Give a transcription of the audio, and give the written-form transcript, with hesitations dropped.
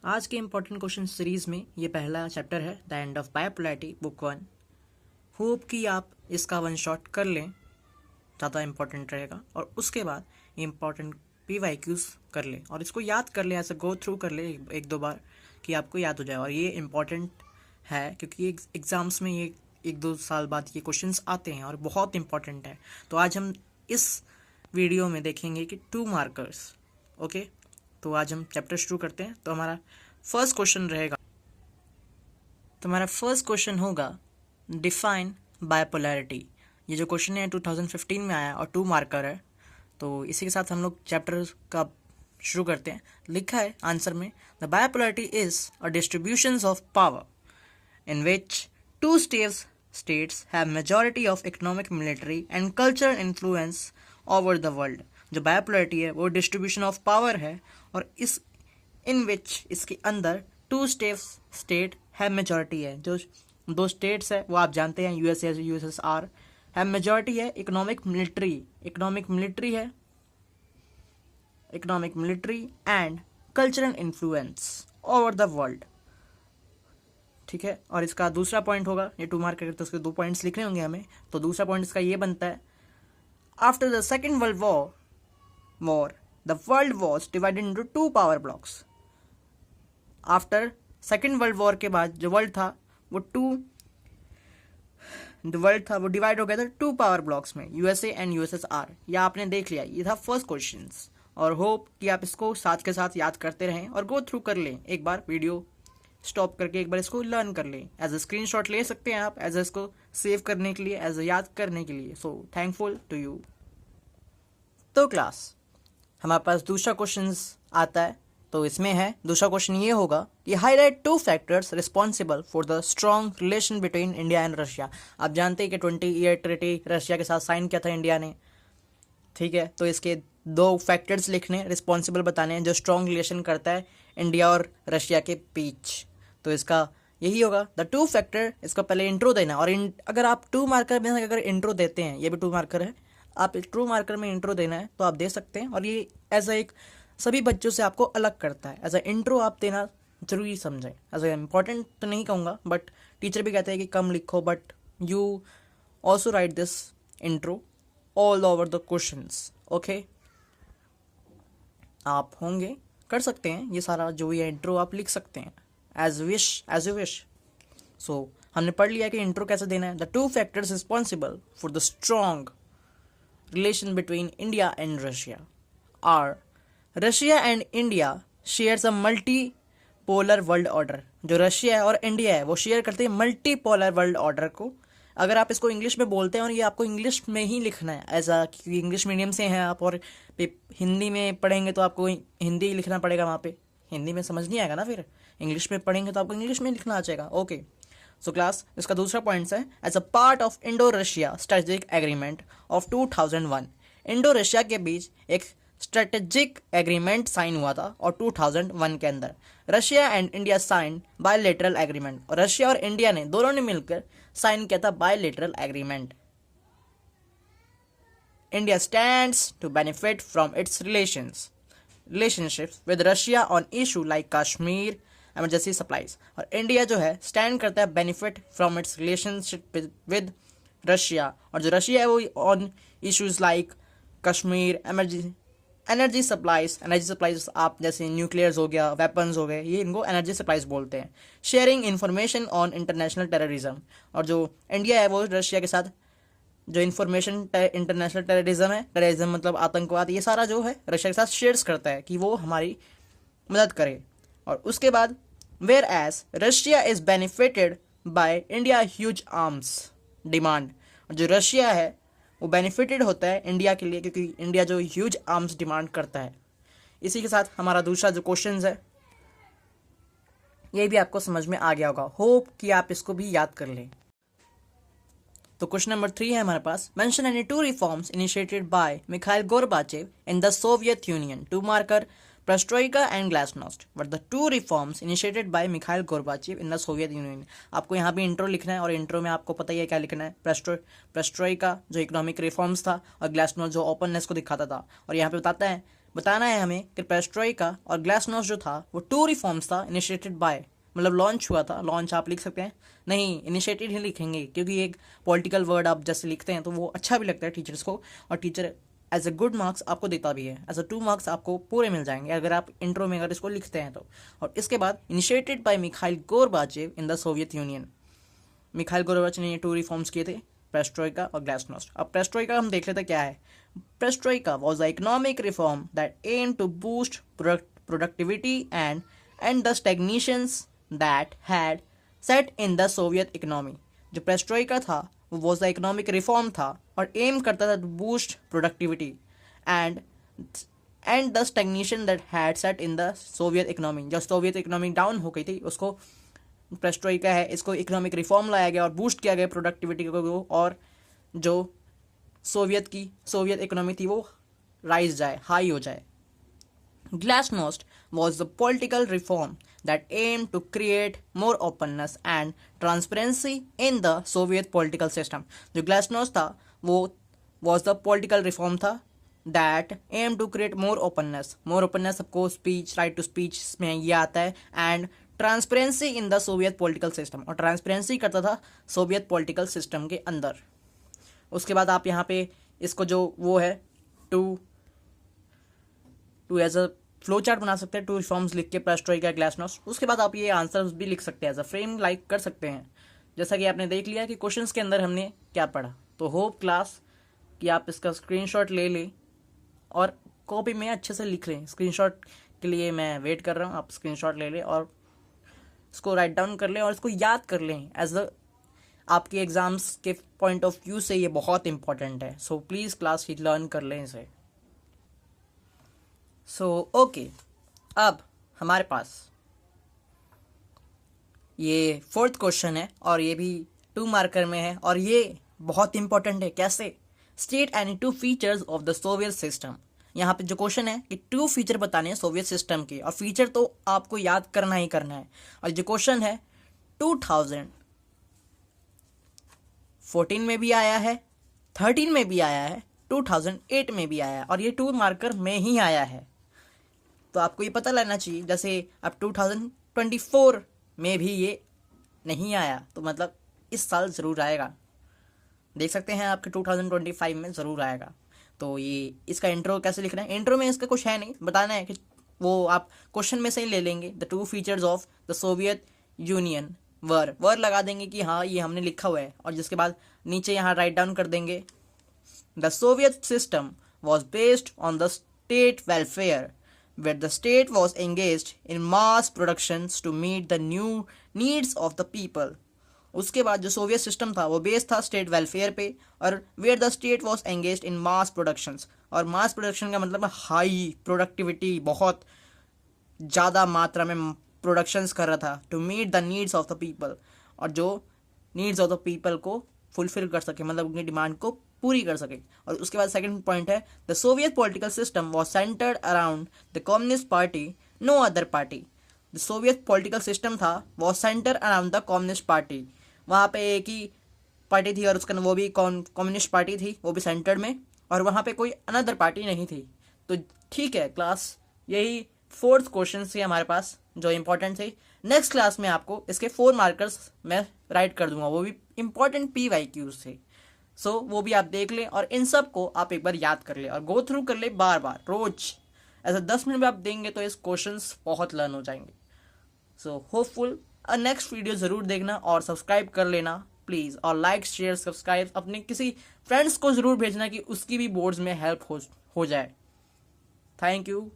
आज के important question series में ये पहला चैप्टर है the end of bipolarity book 1। Hope कि आप इसका वन शॉट कर लें, ज़्यादा इम्पोर्टेंट रहेगा। और उसके बाद इम्पोर्टेंट PYQs कर लें और इसको याद कर लें, ऐसे गो थ्रू कर लें एक दो बार कि आपको याद हो जाए। और ये इम्पोर्टेंट है क्योंकि एग्ज़ाम्स में ये एक दो साल बाद ये क्वेश्चंस आते हैं और बहुत इंपॉर्टेंट है। तो आज हम इस वीडियो में देखेंगे कि 2 मार्कर्स। ओके, तो आज हम चैप्टर शुरू करते हैं। तो हमारा फर्स्ट क्वेश्चन होगा डिफाइन बायोपोलैरिटी। ये जो क्वेश्चन है 2015 में आया और 2 मार्कर है। तो इसी के साथ हम लोग चैप्टर का शुरू करते हैं। लिखा है आंसर में, the bipolarity is a distribution of power in which two states have majority of economic, military and cultural influence over the world। जो बायोपोलैरिटी है वो डिस्ट्रीब्यूशन ऑफ पावर है और इस इन विच इसके अंदर टू स्टेट है मेजॉरिटी है। जो दो स्टेट्स है वो आप जानते हैं, USSR है मेजॉरिटी है। Economic military and cultural influence over the world. ठीक है, और इसका दूसरा पॉइंट होगा, ये 2 मार्क तो उसके 2 पॉइंट्स लिखने होंगे हमें। तो दूसरा पॉइंट इसका ये बनता है, after the second world war the world was divided into 2 power blocks. After second world war के बाद जो वर्ल्ड था वो डिवाइड हो गया था 2 पावर ब्लॉक्स में, USA एंड USSR। यह आपने देख लिया, ये था फर्स्ट क्वेश्चन। और होप कि आप इसको साथ के साथ याद करते रहें और गो थ्रू कर लें। एक बार वीडियो स्टॉप करके एक बार इसको लर्न कर लें। एज अ स्क्रीनशॉट ले सकते हैं आप, एज इसको सेव करने के लिए, एज अ याद करने के लिए। So thankful to you. तो क्लास, हमारे पास दूसरा क्वेश्चन आता है। तो इसमें है, दूसरा क्वेश्चन ये होगा कि highlight 2 factors responsible for the strong relation between India and Russia. आप जानते हैं कि 20-year ट्रीटी रशिया के साथ साइन किया था इंडिया ने। ठीक है, तो इसके 2 फैक्टर्स लिखने, रिस्पॉन्सिबल बताने हैं जो स्ट्रॉन्ग रिलेशन करता है इंडिया और रशिया के बीच। तो इसका यही होगा द 2 फैक्टर। इसका पहले इंट्रो देना, और अगर आप 2 मार्कर में अगर इंट्रो देते हैं, ये भी 2 मार्कर है, आप 2 मार्कर में इंट्रो देना है तो आप दे सकते हैं। और ये एज एक सभी बच्चों से आपको अलग करता है। एज अ इंट्रो आप देना जरूरी समझें। एज अ इम्पॉर्टेंट तो नहीं कहूँगा, बट टीचर भी कहते हैं कि कम लिखो, but you also right this intro all over the questions. Okay, आप होंगे कर सकते हैं ये सारा जो ये इंट्रो आप लिख सकते हैं एज यू विश। सो हमने पढ़ लिया कि इंट्रो कैसे देना है। The 2 factors responsible for the strong relation between India and Russia are Russia and India shares a multipolar world order. जो रशिया है और इंडिया है वो शेयर करते हैं मल्टी पोलर वर्ल्ड ऑर्डर को। अगर आप इसको इंग्लिश में बोलते हैं और ये आपको इंग्लिश में ही लिखना है, ऐसा क्योंकि इंग्लिश मीडियम से हैं आप और हिंदी में पढ़ेंगे तो आपको हिंदी लिखना पड़ेगा। वहाँ पे हिंदी में समझ नहीं आएगा ना, फिर इंग्लिश में पढ़ेंगे तो आपको इंग्लिश में लिखना आ जाएगा। ओके, सो क्लास, इसका दूसरा पॉइंट है, as a part of Indo Russia strategic agreement of 2001। Indo Russia के बीच एक स्ट्रेटेजिक एग्रीमेंट साइन हुआ था और 2001 के अंदर Russia and India sign bilateral agreement. और रशिया और इंडिया ने दोनों ने मिलकर साइन किया था bilateral agreement. India stands to benefit from its relationships with Russia on issue like Kashmir emergency supplies। और इंडिया जो है स्टैंड करता है benefit from it's relationship with Russia. और जो रशिया है वो on issues like Kashmir, energy supplies आप जैसे न्यूक्लियर्स हो गया, वेपन्स हो गए, ये इनको एनर्जी सप्लाईज बोलते हैं। Sharing information on international terrorism. और जो इंडिया है वो रशिया के साथ जो इन्फॉर्मेशन इंटरनेशनल टेररिज्म मतलब आतंकवाद, ये सारा जो है रशिया के साथ शेयर्स करता है कि वो हमारी मदद करे। और उसके बाद whereas Russia is benefited by India huge arms demand. जो रशिया है वो बेनिफिटेड होता है इंडिया के लिए क्योंकि इंडिया जो ह्यूज आर्म्स डिमांड करता है। इसी के साथ हमारा दूसरा जो क्वेश्चन है ये भी आपको समझ में आ गया होगा। होप कि आप इसको भी याद कर लें। तो क्वेश्चन नंबर 3 है हमारे पास, mention any 2 reforms initiated by Mikhail Gorbachev in the Soviet Union. 2 marker, perestroika and glasnost were the 2 reforms initiated by Mikhail Gorbachev in the Soviet Union. आपको यहाँ भी इंट्रो लिखना है और इंट्रो में आपको पता ही है क्या लिखना है। पेरेस्ट्रोइका जो इकोनॉमिक रिफॉर्म्स था और ग्लासनोस्ट जो ओपननेस को दिखाता था। और यहाँ पे बताता है बताना है हमें कि पेरेस्ट्रोइका और ग्लासनोस्ट जो था वो टू रिफॉर्म्स था इनिशिएटेड बाय, मतलब लॉन्च हुआ था, लॉन्च आप लिख सकते हैं, नहीं इनिशिएटेड ही लिखेंगे क्योंकि एक पॉलिटिकल वर्ड आप जैसे लिखते हैं तो वो अच्छा भी लगता है टीचर्स को, और teacher as a good marks आपको देता भी है, एज अ 2 मार्क्स आपको पूरे मिल जाएंगे अगर आप इंट्रो में अगर इसको लिखते हैं तो। और इसके बाद initiated by Mikhail Gorbachev in the Soviet union, Mikhail Gorbachev ने ये 2 रिफॉर्म्स किए थे, पेरेस्ट्रोइका और ग्लासनोस्ट। अब पेरेस्ट्रोइका हम देख लेते क्या है। Perestroika was an economic reform that aimed to boost productivity and end the stagnations that had set in the Soviet economy। जो पेरेस्ट्रोइका था वो was the economic reform था और एम करता था to boost productivity and the stagnation that had set in the Soviet economy। जो Soviet economy down हो गई थी उसको पेरेस्ट्रोइका है, इसको इकोनॉमिक रिफॉर्म लाया गया और बूस्ट किया गया प्रोडक्टिविटी को, और जो सोवियत इकोनॉमी थी वो राइज जाए, हाई हो जाए। Glasnost was the political reform that aimed to create more openness and transparency in the Soviet political system। जो ग्लासनोस्ट था वो was the political reform था that aimed to create more openness सबको speech, right to speech में ये आता है, and transparency in the Soviet political system, और ट्रांसपेरेंसी करता था सोवियत पॉलिटिकल सिस्टम के अंदर। उसके बाद आप यहाँ पे इसको जो वो है to as a flow chart बना सकते हैं, 2 रिफॉर्म्स लिख के पेरेस्ट्रोइका ग्लासनोस्ट। उसके बाद आप ये आंसर्स भी लिख सकते हैं, एज अ फ्रेम लाइक कर सकते हैं, जैसा कि आपने देख लिया कि क्वेश्चंस के अंदर हमने क्या पढ़ा। तो होप क्लास कि आप इसका स्क्रीनशॉट ले लें और कॉपी में अच्छे से लिख लें। स्क्रीनशॉट के लिए मैं वेट कर रहा हूँ, आप स्क्रीनशॉट ले लें और इसको राइट डाउन कर लें और इसको याद कर लें, एज अ आपके एग्जाम्स के पॉइंट ऑफ व्यू से ये बहुत इंपॉर्टेंट है। So please class he learn कर लें इसे। सो ओके, अब हमारे पास ये 4th क्वेश्चन है और ये भी 2 मार्कर में है और ये बहुत इंपॉर्टेंट है। कैसे? State any 2 features of the Soviet system. यहाँ पे जो क्वेश्चन है कि 2 फीचर बताने हैं सोवियत सिस्टम के, और फीचर तो आपको याद करना ही करना है। और जो क्वेश्चन है 2014 में भी आया है, 13 में भी आया है, 2008 में भी आया है, और ये 2 मार्कर में ही आया है। तो आपको ये पता लगना चाहिए, जैसे अब 2024 में भी ये नहीं आया तो मतलब इस साल ज़रूर आएगा। देख सकते हैं आपके 2025 में ज़रूर आएगा। तो ये इसका इंट्रो कैसे लिखना है? इंट्रो में इसका कुछ है नहीं, बताना है कि वो आप क्वेश्चन में से ही ले लेंगे। The 2 features of the Soviet Union were लगा देंगे कि हाँ ये हमने लिखा हुआ है, और जिसके बाद नीचे यहाँ राइट डाउन कर देंगे the Soviet system was based on the state welfare where the state was engaged in mass productions to meet the new needs of the people। उसके बाद जो सोवियत सिस्टम था वो बेस्ड था स्टेट वेलफेयर पे, और where the state was engaged in mass productions, और mass production का मतलब हाई प्रोडक्टिविटी, बहुत ज़्यादा मात्रा में प्रोडक्शंस कर रहा था, to meet the needs of the people, और जो नीड्स ऑफ द पीपल को फुलफिल कर सके, मतलब उनकी डिमांड को पूरी कर सके। और उसके बाद सेकंड पॉइंट है the Soviet political system was centred around the communist party, no other party. जो सोवियत पॉलिटिकल सिस्टम था was centre around the communist party, वहाँ पे एक ही पार्टी थी और उसका वो भी कम्युनिस्ट पार्टी थी, वो भी सेंटर में, और वहाँ पे कोई अनदर पार्टी नहीं थी। तो ठीक है क्लास, यही 4th क्वेश्चन थे हमारे पास जो इंपॉर्टेंट थे। नेक्स्ट क्लास में आपको इसके 4 मार्कर्स मैं राइट कर दूंगा, वो भी इंपॉर्टेंट PYQs थे। सो वो भी आप देख लें और इन सब को आप एक बार याद कर ले और गो थ्रू कर ले बार बार, रोज ऐसा 10 मिनट में आप देंगे तो इस क्वेश्चंस बहुत लर्न हो जाएंगे। सो होपफुल नेक्स्ट वीडियो ज़रूर देखना और सब्सक्राइब कर लेना प्लीज़, और लाइक शेयर सब्सक्राइब अपने किसी फ्रेंड्स को ज़रूर भेजना कि उसकी भी बोर्ड्स में हेल्प हो जाए। Thank you.